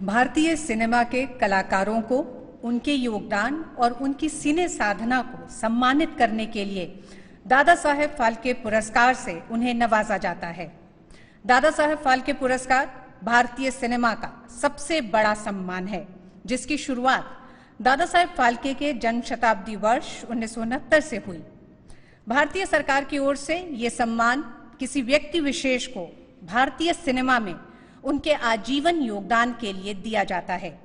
भारतीय सिनेमा के कलाकारों को उनके योगदान और उनकी सिने साधना को सम्मानित करने के लिए दादा साहेब फाल्के पुरस्कार से उन्हें नवाजा जाता है। दादा साहेब फाल्के पुरस्कार भारतीय सिनेमा का सबसे बड़ा सम्मान है, जिसकी शुरुआत दादा साहेब फाल्के के जन्म शताब्दी वर्ष 1969 से हुई। भारतीय सरकार की ओर से ये सम्मान किसी व्यक्ति विशेष को भारतीय सिनेमा में उनके आजीवन योगदान के लिए दिया जाता है।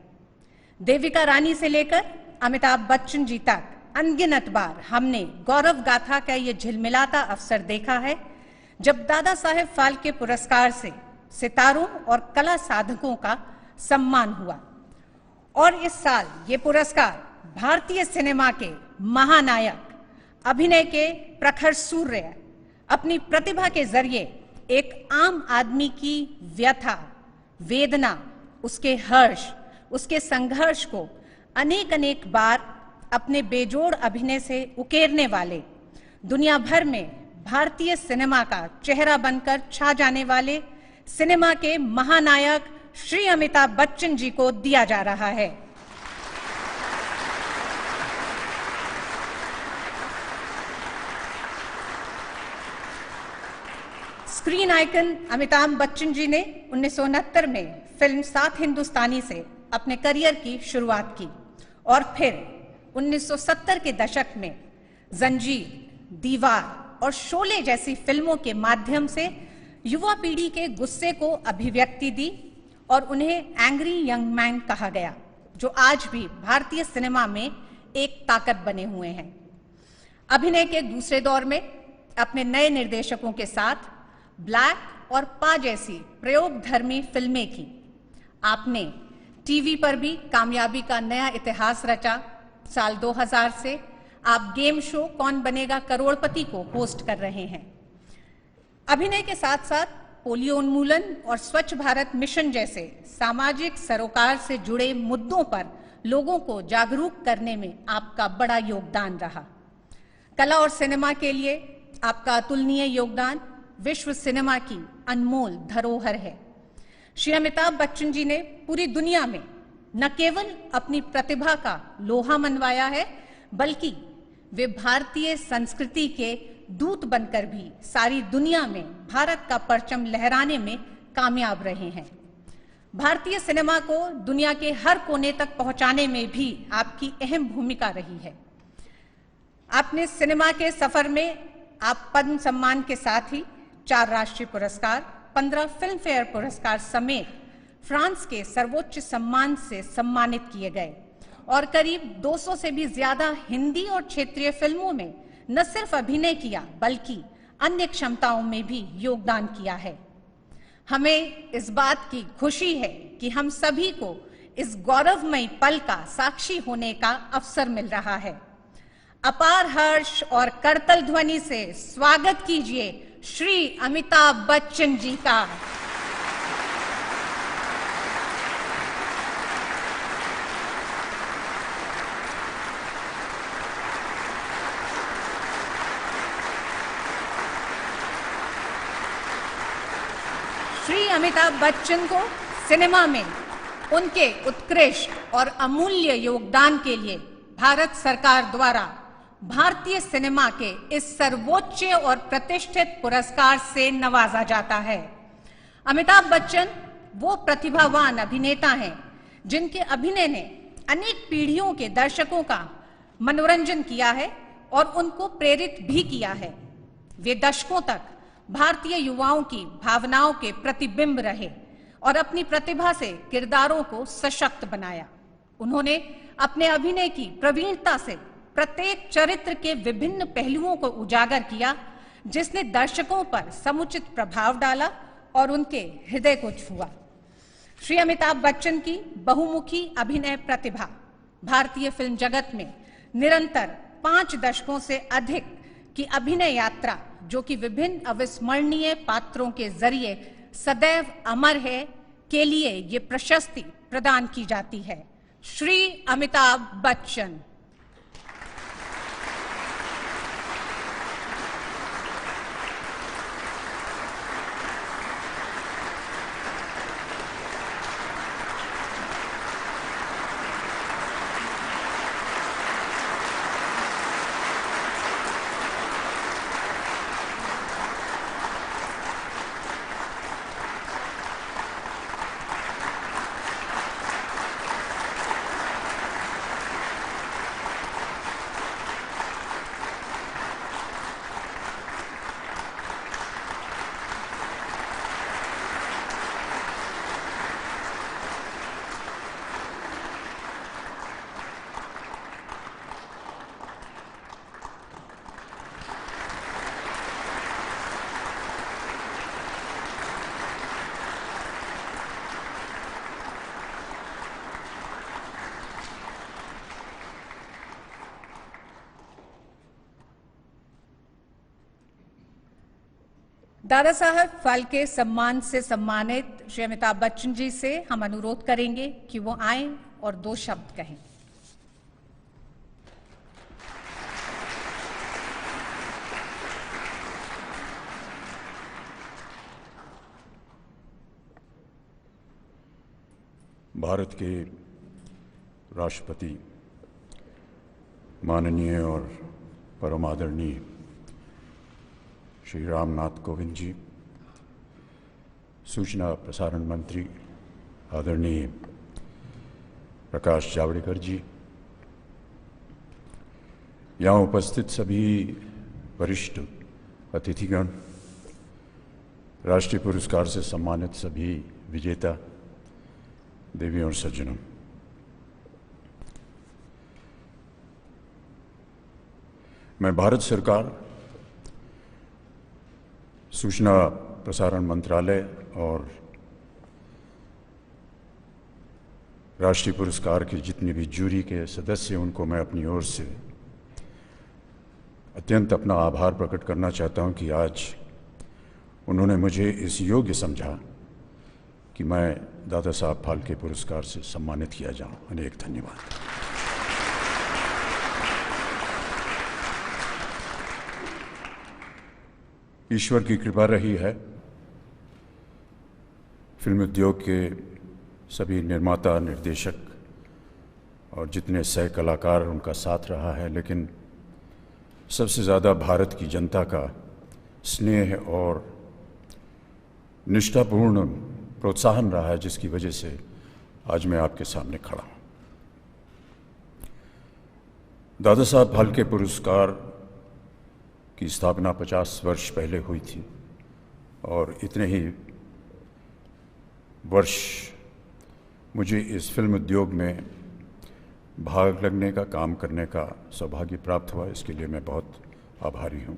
देविका रानी से लेकर अमिताभ बच्चन जी तक अनगिनत बार हमने गौरव गाथा का ये झिलमिलाता अवसर देखा है, जब दादा साहेब फाल्के पुरस्कार से सितारों और कला साधकों का सम्मान हुआ। और इस साल ये पुरस्कार भारतीय सिनेमा के महानायक, अभिनय के प्रखर सूर्य, अपनी प्रतिभा के जरिए एक आम आदमी की व्यथा, वेदना, उसके हर्ष, उसके संघर्ष को अनेक अनेक बार अपने बेजोड़ अभिनय से उकेरने वाले, दुनिया भर में भारतीय सिनेमा का चेहरा बनकर छा जाने वाले सिनेमा के महानायक श्री अमिताभ बच्चन जी को दिया जा रहा है। स्क्रीन आइकन अमिताभ बच्चन जी ने 1969 में फिल्म सात हिंदुस्तानी से अपने करियर की शुरुआत की और फिर 1970 के दशक में जंजीर, दीवार और शोले जैसी फिल्मों के माध्यम से युवा पीढ़ी के गुस्से को अभिव्यक्ति दी और उन्हें एंग्री यंग मैन कहा गया, जो आज भी भारतीय सिनेमा में एक ताकत बने हुए हैं। अभिनय के दूसरे दौर में अपने नए निर्देशकों के साथ ब्लैक और पा जैसी प्रयोगधर्मी फिल्में की। आपने टीवी पर भी कामयाबी का नया इतिहास रचा। साल 2000 से आप गेम शो कौन बनेगा करोड़पति को होस्ट कर रहे हैं। अभिनय के साथ साथ पोलियो उन्मूलन और स्वच्छ भारत मिशन जैसे सामाजिक सरोकार से जुड़े मुद्दों पर लोगों को जागरूक करने में आपका बड़ा योगदान रहा। कला और सिनेमा के लिए आपका अतुलनीय योगदान विश्व सिनेमा की अनमोल धरोहर है। श्री अमिताभ बच्चन जी ने पूरी दुनिया में न केवल अपनी प्रतिभा का लोहा मनवाया है, बल्कि वे भारतीय संस्कृति के दूत बनकर भी सारी दुनिया में भारत का परचम लहराने में कामयाब रहे हैं। भारतीय सिनेमा को दुनिया के हर कोने तक पहुंचाने में भी आपकी अहम भूमिका रही है। आपने सिनेमा के सफर में आप पद्म सम्मान के साथ ही 4 राष्ट्रीय पुरस्कार, 15 फिल्म फेयर पुरस्कार समेत फ्रांस के सर्वोच्च सम्मान से सम्मानित किए गए और करीब 200 से भी ज्यादा हिंदी और क्षेत्रीय फिल्मों में न सिर्फ अभिनय किया, बल्कि अन्य क्षमताओं में भी योगदान किया है। हमें इस बात की खुशी है कि हम सभी को इस गौरवमयी पल का साक्षी होने का अवसर मिल रहा है। अपार हर्ष और करतल ध्वनि से स्वागत कीजिए श्री अमिताभ बच्चन जी का। श्री अमिताभ बच्चन को सिनेमा में उनके उत्कृष्ट और अमूल्य योगदान के लिए भारत सरकार द्वारा भारतीय सिनेमा के इस सर्वोच्च और प्रतिष्ठित पुरस्कार से नवाजा जाता है। अमिताभ बच्चन वो प्रतिभावान अभिनेता हैं जिनके अभिनय ने अनेक पीढ़ियों के दर्शकों का मनोरंजन किया है और उनको प्रेरित भी किया है। वे दशकों तक भारतीय युवाओं की भावनाओं के प्रतिबिंब रहे और अपनी प्रतिभा से किरदारों को सशक्त बनाया। उन्होंने अपने अभिनय की प्रवीणता से प्रत्येक चरित्र के विभिन्न पहलुओं को उजागर किया, जिसने दर्शकों पर समुचित प्रभाव डाला और उनके हृदय को छुआ। श्री अमिताभ बच्चन की बहुमुखी अभिनय प्रतिभा भारतीय फिल्म जगत में निरंतर 5 दशकों से अधिक की अभिनय यात्रा, जो कि विभिन्न अविस्मरणीय पात्रों के जरिए सदैव अमर है, के लिए ये प्रशस्ति प्रदान की जाती है। श्री अमिताभ बच्चन। दादा साहब फाल्के सम्मान से सम्मानित श्री अमिताभ बच्चन जी से हम अनुरोध करेंगे कि वो आएं और 2 शब्द कहें। भारत के राष्ट्रपति माननीय और परम आदरणीय श्री रामनाथ कोविंद जी, सूचना प्रसारण मंत्री आदरणीय प्रकाश जावड़ेकर जी, यहाँ उपस्थित सभी वरिष्ठ अतिथिगण, राष्ट्रीय पुरस्कार से सम्मानित सभी विजेता, देवियों और सज्जनों, मैं भारत सरकार, सूचना प्रसारण मंत्रालय और राष्ट्रीय पुरस्कार के जितने भी जूरी के सदस्य, उनको मैं अपनी ओर से अत्यंत अपना आभार प्रकट करना चाहता हूं कि आज उन्होंने मुझे इस योग्य समझा कि मैं दादा साहब फाल्के पुरस्कार से सम्मानित किया जाऊं। अनेक धन्यवाद। ईश्वर की कृपा रही है, फिल्म उद्योग के सभी निर्माता, निर्देशक और जितने सह कलाकार, उनका साथ रहा है, लेकिन सबसे ज़्यादा भारत की जनता का स्नेह और निष्ठापूर्ण प्रोत्साहन रहा है, जिसकी वजह से आज मैं आपके सामने खड़ा हूँ। दादा साहब फाल्के पुरस्कार की स्थापना 50 वर्ष पहले हुई थी और इतने ही वर्ष मुझे इस फिल्म उद्योग में भाग लगने का, काम करने का सौभाग्य प्राप्त हुआ। इसके लिए मैं बहुत आभारी हूँ।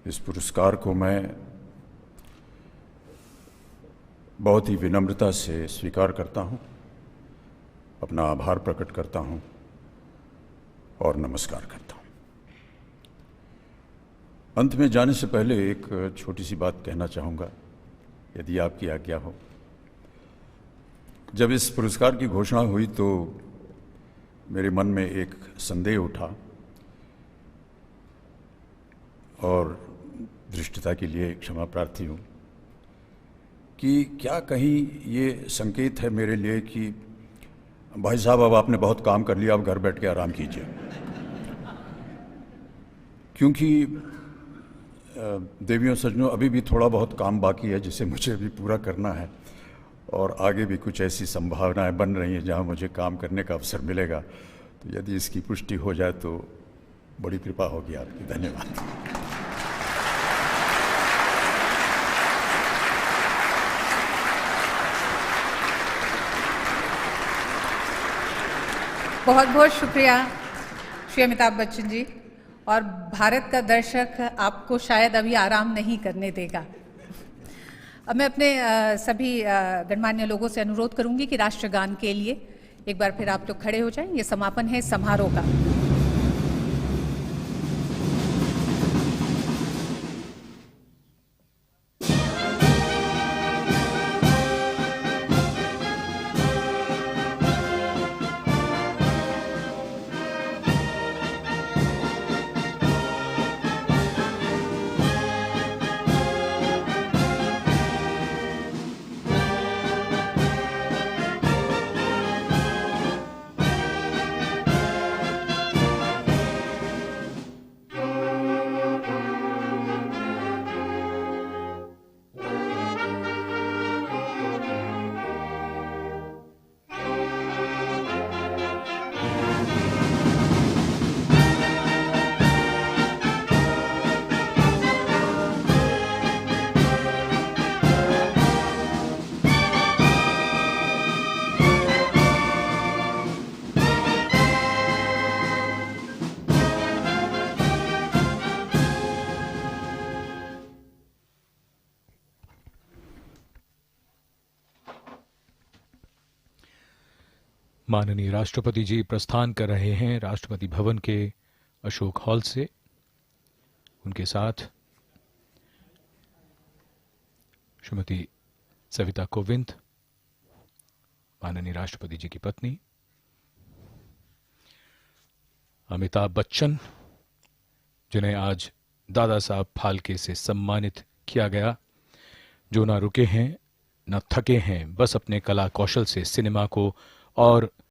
इस पुरस्कार को मैं बहुत ही विनम्रता से स्वीकार करता हूँ, अपना आभार प्रकट करता हूँ और नमस्कार करता हूँ। अंत में जाने से पहले एक छोटी सी बात कहना चाहूँगा, यदि आपकी आज्ञा हो। जब इस पुरस्कार की घोषणा हुई तो मेरे मन में एक संदेह उठा और धृष्टता के लिए क्षमा प्रार्थी हूँ कि क्या कहीं ये संकेत है मेरे लिए कि भाई साहब अब आपने बहुत काम कर लिया, अब घर बैठ के आराम कीजिए। क्योंकि देवियों सज्जनों, अभी भी थोड़ा बहुत काम बाकी है जिसे मुझे भी पूरा करना है और आगे भी कुछ ऐसी संभावनाएं बन रही हैं जहां मुझे काम करने का अवसर मिलेगा। तो यदि इसकी पुष्टि हो जाए तो बड़ी कृपा होगी आपकी। धन्यवाद। बहुत बहुत शुक्रिया श्री अमिताभ बच्चन जी। और भारत का दर्शक आपको शायद अभी आराम नहीं करने देगा। अब मैं अपने सभी गणमान्य लोगों से अनुरोध करूंगी कि राष्ट्रगान के लिए एक बार फिर आप लोग खड़े हो जाएं। ये समापन है समारोह का। माननीय राष्ट्रपति जी प्रस्थान कर रहे हैं राष्ट्रपति भवन के अशोक हॉल से। उनके साथ श्रीमती सविता कोविंद, माननीय राष्ट्रपति जी की पत्नी, अमिताभ बच्चन, जिन्हें आज दादा साहब फाल्के से सम्मानित किया गया, जो ना रुके हैं न थके हैं, बस अपने कला कौशल से सिनेमा को और